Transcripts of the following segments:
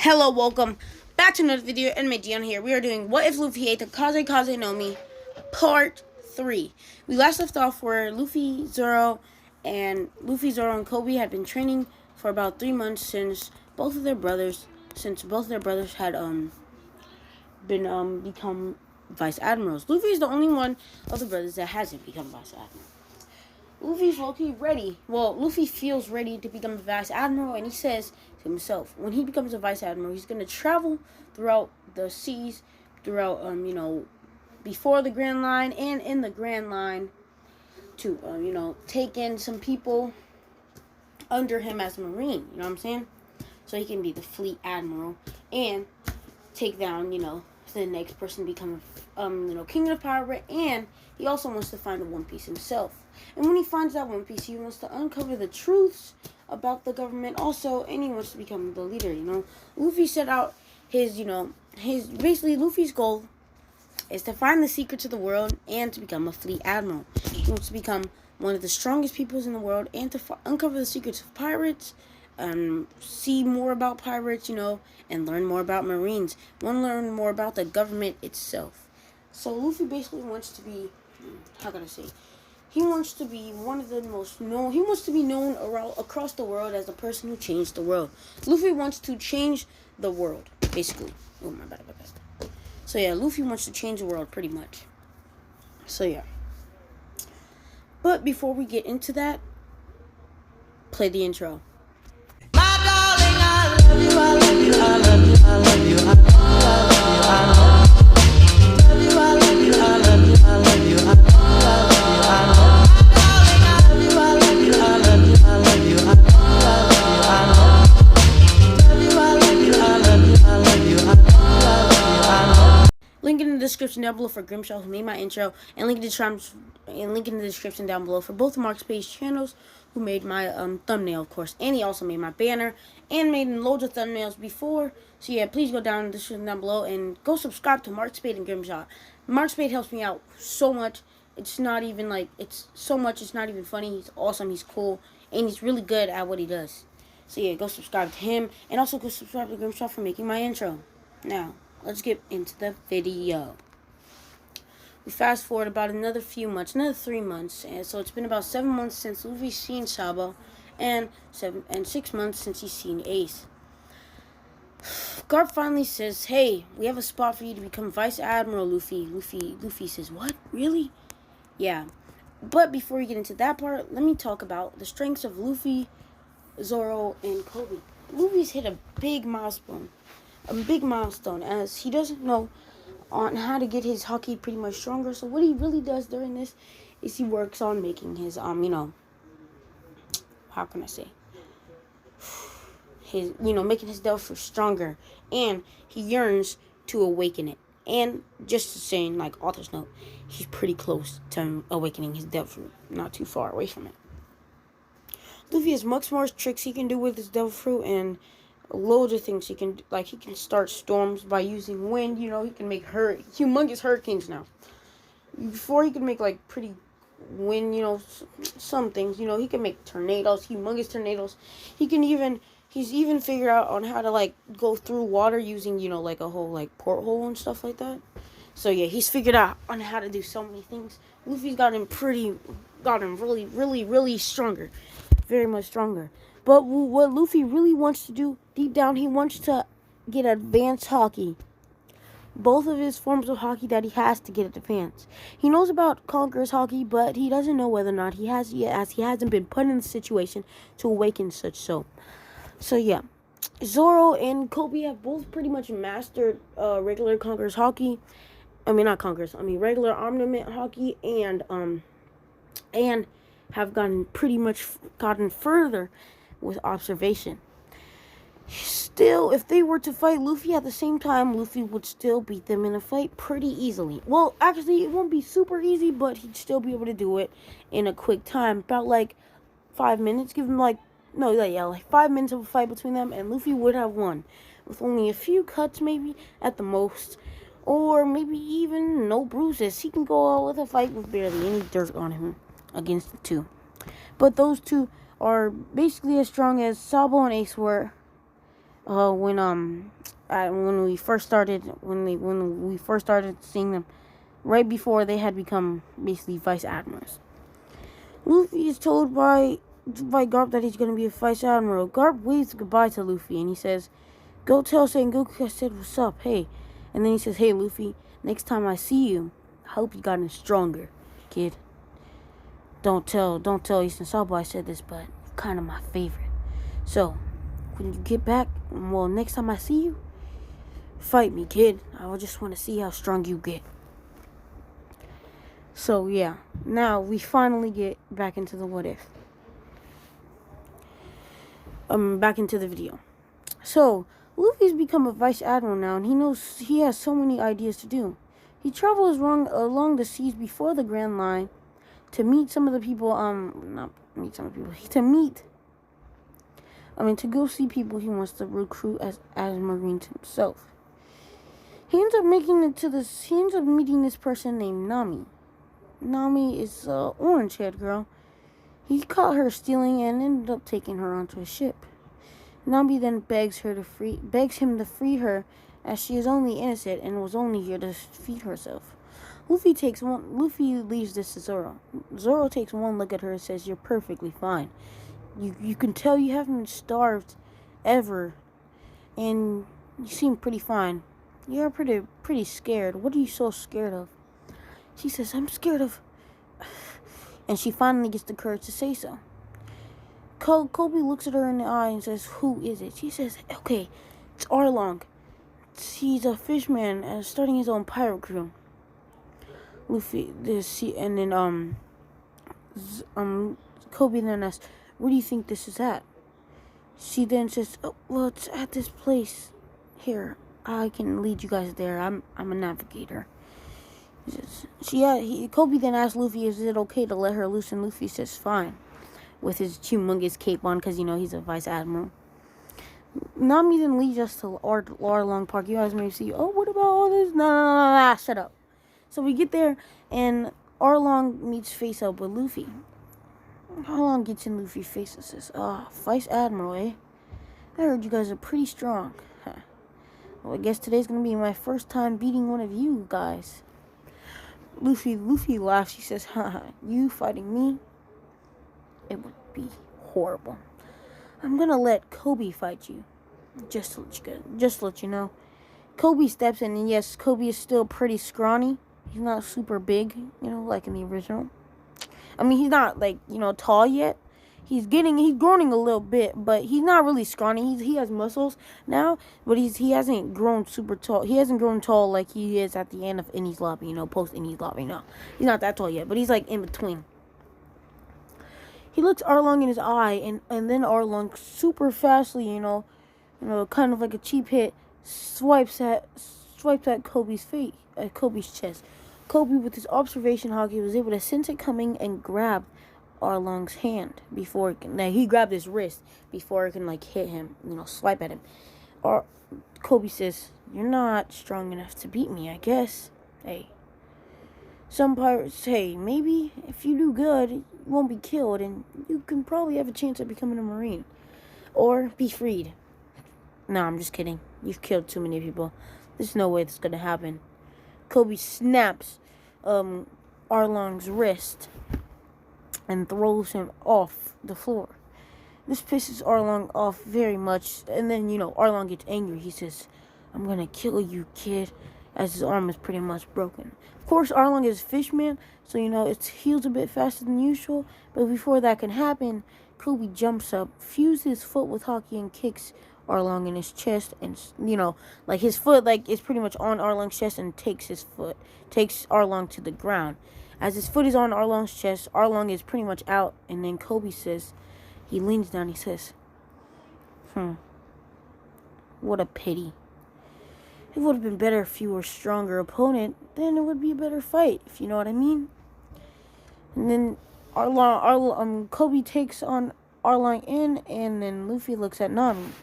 Hello, welcome back to another video. Anime Dion here. We are doing What If Luffy Ate the Kaze NoMi Part 3. We last left off where Luffy, Zoro, and Kobe had been training for about 3 months since both of their brothers had become vice admirals. Luffy is the only one of the brothers that hasn't become vice admiral. Luffy's low-key ready. Well, Luffy feels ready to become a vice admiral, and he says to himself, when he becomes a vice admiral, he's going to travel throughout the seas, throughout, before the Grand Line and in the Grand Line to, take in some people under him as a Marine, you know what I'm saying? So he can be the fleet admiral and take down, the next person to become, king of the pirate, and he also wants to find the One Piece himself. And when he finds that One Piece, he wants to uncover the truths about the government also, and he wants to become the leader, Luffy set out Luffy's goal is to find the secrets of the world and to become a fleet admiral. He wants to become one of the strongest peoples in the world and to uncover the secrets of pirates, see more about pirates, and learn more about Marines. Want to learn more about the government itself. So Luffy basically wants to be, he wants to be one of the most known. He wants to be known across the world as the person who changed the world. Luffy wants to change the world, basically. Oh, my bad about that. So yeah, Luffy wants to change the world pretty much. So yeah. But before we get into that, play the intro. My darling, I love you, I love you, I love you, I love you, I love you, I love you, I love you. Link in the description down below for Grimshot, who made my intro, and link in the description down below for both Mark's page channels, who made my thumbnail, of course, and he also made my banner and made loads of thumbnails before. So yeah, please go down in the description down below and go subscribe to Mark Spade and Grimshot. Mark Spade helps me out so much. It's not even it's not even funny. He's awesome. He's cool, and he's really good at what he does. So yeah, go subscribe to him, and also go subscribe to Grimshot for making my intro. Now, let's get into the video. We fast forward about another 3 months, and so it's been about 7 months since Luffy's seen Sabo, and 6 months since he's seen Ace. Garp finally says, "Hey, we have a spot for you to become Vice Admiral, Luffy." Luffy says, "What? Really?" Yeah. But before we get into that part, let me talk about the strengths of Luffy, Zoro, and Kobe. Luffy's hit a big milestone, as he doesn't know on how to get his hockey pretty much stronger. So what he really does during this is he works on making his making his devil fruit stronger, and he yearns to awaken it. And just saying, like author's note, he's pretty close to awakening his devil fruit, not too far away from it. Luffy has much more tricks he can do with his devil fruit, and loads of things he can do. Like, he can start storms by using wind. He can make humongous hurricanes now. Before, he could make pretty wind, some things. He can make tornadoes, humongous tornadoes. He's even figured out on how to go through water using a whole porthole and stuff like that. So yeah, he's figured out on how to do so many things. Luffy's gotten really, really, really stronger, very much stronger. But what Luffy really wants to do, deep down, he wants to get advanced hockey. Both of his forms of hockey that he has to get advanced. He knows about Conqueror's hockey, but he doesn't know whether or not he has yet, as he hasn't been put in the situation to awaken such so. So yeah, Zoro and Kobe have both pretty much mastered regular Conqueror's hockey. Regular armament hockey, and have gotten further with observation. Still, if they were to fight Luffy at the same time, Luffy would still beat them in a fight pretty easily. Well, actually, it won't be super easy, but he'd still be able to do it in a quick time. About 5 minutes. Give him 5 minutes of a fight between them, and Luffy would have won. With only a few cuts, maybe, at the most. Or maybe even no bruises. He can go out with a fight with barely any dirt on him against the two. But those two are basically as strong as Sabo and Ace were When we first started seeing them, right before they had become basically vice admirals. Luffy is told by Garp that he's gonna be a vice admiral. Garp waves goodbye to Luffy and he says, "Go tell Sengoku I said what's up, hey." And then he says, "Hey Luffy, next time I see you, I hope you gotten stronger, kid. Don't tell Eastern Sabo I said this, but you're kind of my favorite. So, when you get back, well, next time I see you, fight me, kid. I just want to see how strong you get." So, yeah. Now, we finally get back into the what if. Back into the video. So, Luffy's become a vice admiral now, and he knows he has so many ideas to do. He travels along the seas before the Grand Line to meet some of the people, to go see people he wants to recruit as Marines himself. He ends up meeting this person named Nami. Nami is a orange-haired girl. He caught her stealing and ended up taking her onto a ship. Nami then begs him to free her, as she is only innocent and was only here to feed herself. Luffy leaves this to Zoro. Zoro takes one look at her and says, "You're perfectly fine. You can tell you haven't starved ever, and you seem pretty fine. You're pretty scared. What are you so scared of?" She says, "I'm scared of..." And she finally gets the courage to say so. Kobe looks at her in the eye and says, "Who is it?" She says, "Okay, it's Arlong. He's a fishman and starting his own pirate crew." Kobe then asks, "Where do you think this is at?" She then says, "Oh, well, it's at this place. Here, I can lead you guys there. I'm a navigator." Kobe then asks Luffy, "Is it okay to let her loose?" And Luffy says, "Fine," with his humongous cape on, because he's a vice admiral. Nami then leads us to Arlong Park. You guys may see, "Oh, what about all this?" No, shut up. So we get there, and Arlong meets face up with Luffy. Arlong gets in Luffy's face and says, "Vice Admiral, eh? I heard you guys are pretty strong. Huh. Well, I guess today's gonna be my first time beating one of you guys." Luffy laughs. He says, "Haha, you fighting me? It would be horrible. I'm gonna let Kobe fight you. Just to let you know." Kobe steps in, and yes, Kobe is still pretty scrawny. He's not super big, like in the original. I mean, he's not tall yet. He's growing a little bit, but he's not really scrawny. He has muscles now, but he hasn't grown super tall. He hasn't grown tall like he is at the end of Enies Lobby, post Enies Lobby. No, he's not that tall yet, but he's like in between. He looks Arlong in his eye, and then Arlong super fastly, kind of like a cheap hit, swipes at Kobe's face, at Kobe's chest. Kobe, with his observation hockey, was able to sense it coming and grab Arlong's hand before it can. Now, he grabbed his wrist before it can hit him, swipe at him. Kobe says, "You're not strong enough to beat me, I guess. Hey, some pirates say maybe if you do good, you won't be killed, and you can probably have a chance of becoming a Marine or be freed." No, I'm just kidding. You've killed too many people. There's no way this is gonna happen. Kobe snaps Arlong's wrist and throws him off the floor. This pisses Arlong off very much, and then Arlong gets angry. He says, "I'm gonna kill you, kid," as his arm is pretty much broken. Of course, Arlong is a fishman, so it heals a bit faster than usual. But before that can happen, Kobe jumps up, fuses his foot with hockey, and kicks Arlong in his chest, and his foot is pretty much on Arlong's chest, and takes Arlong to the ground. As his foot is on Arlong's chest, Arlong is pretty much out, and then Kobe says, he leans down, he says, "What a pity. It would have been better if you were a stronger opponent, then it would be a better fight, if you know what I mean." And then Kobe takes on Arlong in, and then Luffy looks at Nami.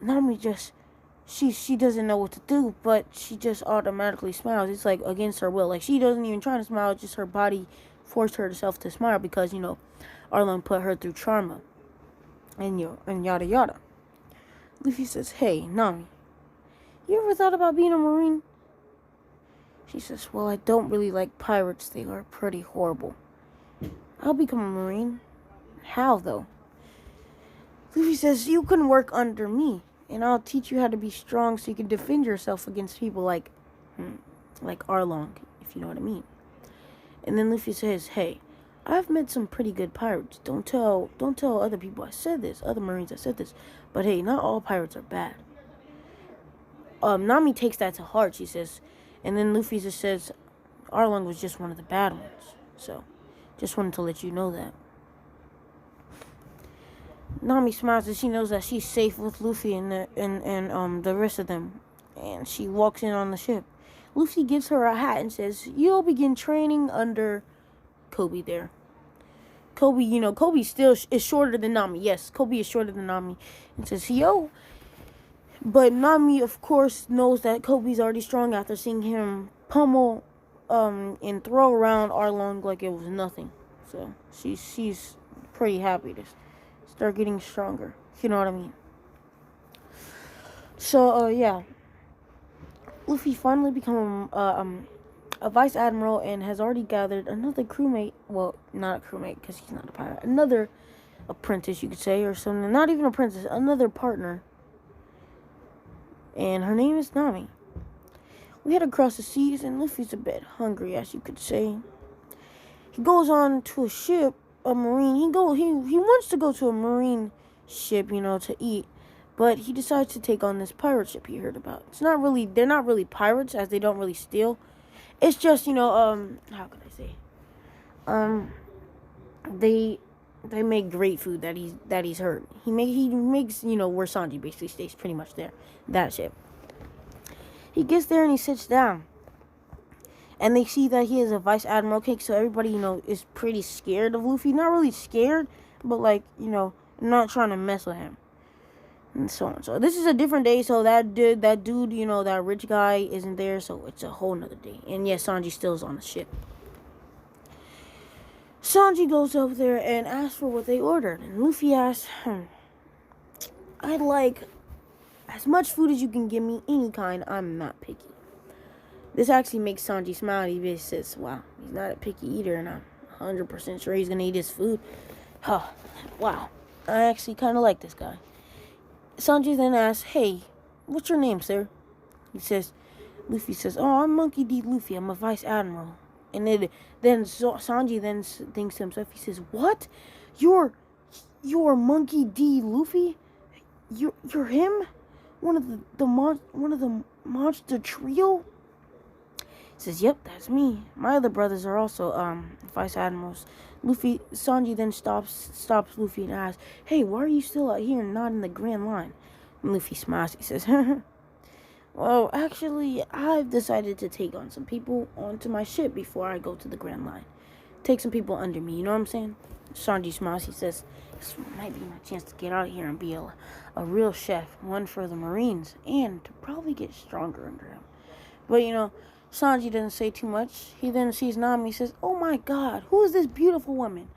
Nami she doesn't know what to do, but she just automatically smiles. It's against her will. She doesn't even try to smile, just her body forced herself to smile because, Arlong put her through trauma. And yada yada. Luffy says, hey, Nami, you ever thought about being a Marine? She says, well, I don't really like pirates. They are pretty horrible. I'll become a Marine. How, though? Luffy says, you can work under me, and I'll teach you how to be strong so you can defend yourself against people like Arlong, if you know what I mean. And then Luffy says, hey, I've met some pretty good pirates. Don't tell other people I said this, other Marines I said this. But hey, not all pirates are bad. Nami takes that to heart, she says. And then Luffy just says, Arlong was just one of the bad ones. So, just wanted to let you know that. Nami smiles as she knows that she's safe with Luffy and the rest of them. And she walks in on the ship. Luffy gives her a hat and says, you'll begin training under Kobe there. Kobe, Kobe still is shorter than Nami. Yes, Kobe is shorter than Nami. And says, yo. But Nami, of course, knows that Kobe's already strong after seeing him pummel and throw around Arlong like it was nothing. So she's pretty happy to start getting stronger. You know what I mean? So, yeah. Luffy finally become a vice admiral and has already gathered another crewmate. Well, not a crewmate because he's not a pirate. Another apprentice, you could say, or something. Not even apprentice, another partner. And her name is Nami. We head across the seas, and Luffy's a bit hungry, as you could say. He goes on to a ship, a marine. He wants to go to a marine ship, to eat. But he decides to take on this pirate ship he heard about. They're not really pirates, as they don't really steal. It's just, how could I say? They make great food that he's heard. He makes, where Sanji basically stays, pretty much there. That ship. He gets there and he sits down. And they see that he is a vice admiral cake, so everybody, is pretty scared of Luffy. Not really scared, but not trying to mess with him. And so on. So this is a different day, so that dude, that rich guy isn't there, so it's a whole nother day. And yes, Sanji still is on the ship. Sanji goes over there and asks for what they ordered. And Luffy asks, I'd like as much food as you can give me, any kind. I'm not picky. This actually makes Sanji smile. He says, wow, he's not a picky eater, and I'm 100% sure he's going to eat his food. Huh, wow, I actually kind of like this guy. Sanji then asks, hey, what's your name, sir? Luffy says, oh, I'm Monkey D. Luffy. I'm a vice admiral. And then Sanji then thinks to himself, he says, what? You're Monkey D. Luffy? You're him? One of the monster trio? He says, yep, that's me. My other brothers are also vice admirals. Sanji then stops Luffy and asks, hey, why are you still out here and not in the Grand Line? And Luffy smiles. He says, well, actually, I've decided to take on some people onto my ship before I go to the Grand Line. Take some people under me, you know what I'm saying? Sanji smiles. He says, this might be my chance to get out of here and be a real chef, one for the Marines, and to probably get stronger under him. But, Sanji doesn't say too much. He then sees Nami. He says, oh my god, who is this beautiful woman?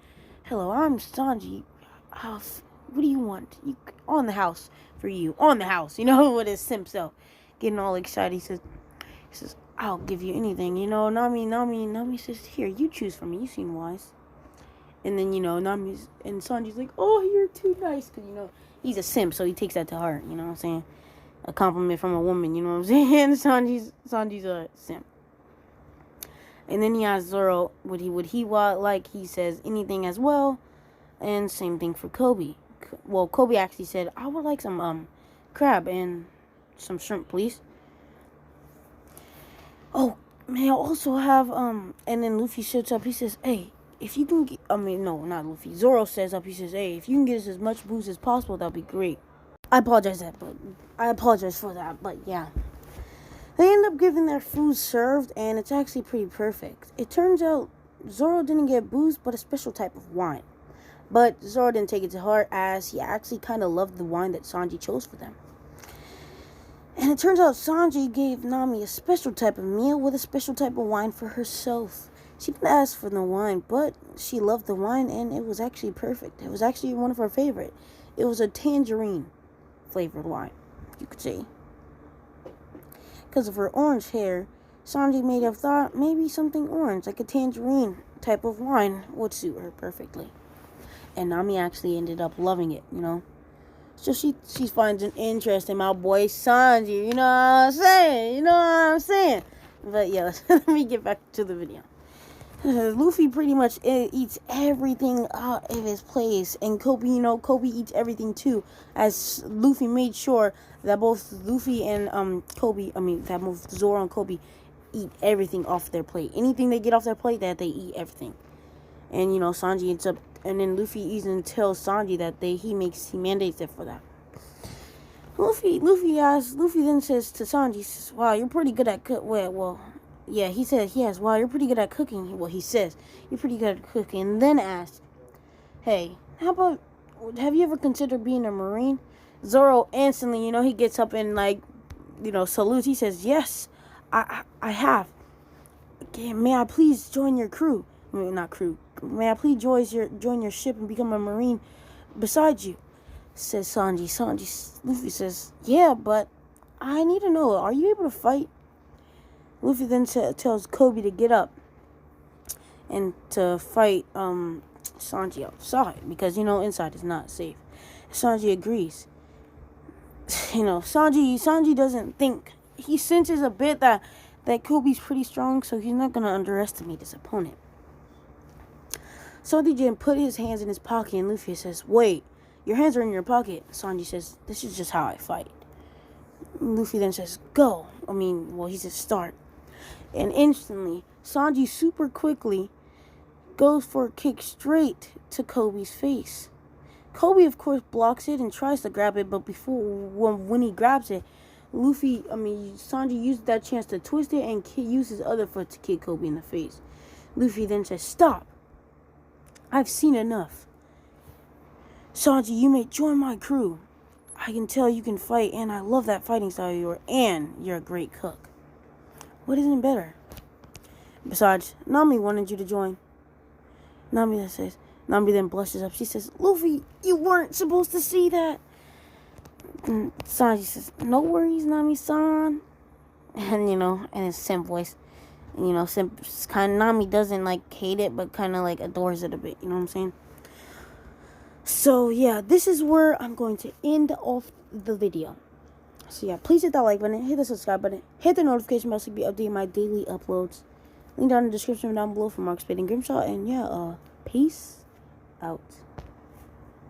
Hello, I'm Sanji. What do you want? On the house for you. On the house. With his simp self. Getting all excited. He says, I'll give you anything. Nami says, here, you choose for me. You seem wise. And then, Nami's and Sanji's like, oh, you're too nice. Because, he's a simp, so he takes that to heart. You know what I'm saying? A compliment from a woman, you know what I'm saying? Sanji's a simp. And then he asks Zoro would he want, like, he says anything as well. And same thing for Kobe. Well, Kobe actually said, I would like some crab and some shrimp, please. Oh, may I also have and then Luffy shoots up. He says, hey, if you can get, no, not Luffy. Zoro says up, he says, hey, if you can get us as much booze as possible, that'll be great. I apologize for that, but yeah. They end up getting their food served, and it's actually pretty perfect. It turns out Zoro didn't get booze, but a special type of wine. But Zoro didn't take it to heart, as he actually kind of loved the wine that Sanji chose for them. And it turns out Sanji gave Nami a special type of meal with a special type of wine for herself. She didn't ask for the wine, but she loved the wine, and it was actually perfect. It was actually one of her favorite. It was a tangerine flavored wine, you could say. Because of her orange hair, Sanji may have thought maybe something orange, like a tangerine type of wine, would suit her perfectly. And Nami actually ended up loving it, you know. So she finds an interest in my boy Sanji, you know what I'm saying? But yeah, let me get back to the video. Luffy pretty much eats everything out of his place, and Kobe eats everything too, as Luffy made sure that both Luffy and that both Zoro and Kobe eat everything off their plate. Anything they get off their plate, that they eat everything. And Sanji ends up, and then Luffy even tells Sanji that he mandates it for that. Luffy then says to Sanji, "Wow, you're pretty good at he says, yes, wow, you're pretty good at cooking." Well, he says, "You're pretty good at cooking." And then asks, "Hey, have you ever considered being a Marine?" Zoro instantly, he gets up and, salutes. He says, "Yes, I have. Okay, may I please join your crew?" I mean, not crew. "May I please join your ship and become a Marine beside you?" says Sanji. Luffy says, "Yeah, but I need to know, are you able to fight?" Luffy then tells Kobe to get up and to fight Sanji outside, because inside is not safe. Sanji agrees. Sanji doesn't think, he senses a bit that Kobe's pretty strong, so he's not gonna underestimate his opponent. Sanji then put his hands in his pocket, and Luffy says, "Wait, your hands are in your pocket." Sanji says, "This is just how I fight." Luffy then says, "Go." He says, "Start." And instantly, Sanji super quickly goes for a kick straight to Kobe's face. Kobe, of course, blocks it and tries to grab it, but when he grabs it, Sanji used that chance to twist it and use his other foot to kick Kobe in the face. Luffy then says, "Stop. I've seen enough. Sanji, you may join my crew. I can tell you can fight, and I love that fighting style of yours, and you're a great cook. What isn't better? Besides, Nami wanted you to join." Nami then blushes up. She says, "Luffy, you weren't supposed to see that." And Sanji says, "No worries, Nami-san." And, in his simp voice. Nami doesn't, hate it, but kind of, adores it a bit. You know what I'm saying? So, yeah, this is where I'm going to end off the video. So, yeah, please hit that like button, hit the subscribe button, hit the notification bell so you can be updated my daily uploads. Link down in the description down below for Marx, Spade, and Grimshot. And, yeah, peace out.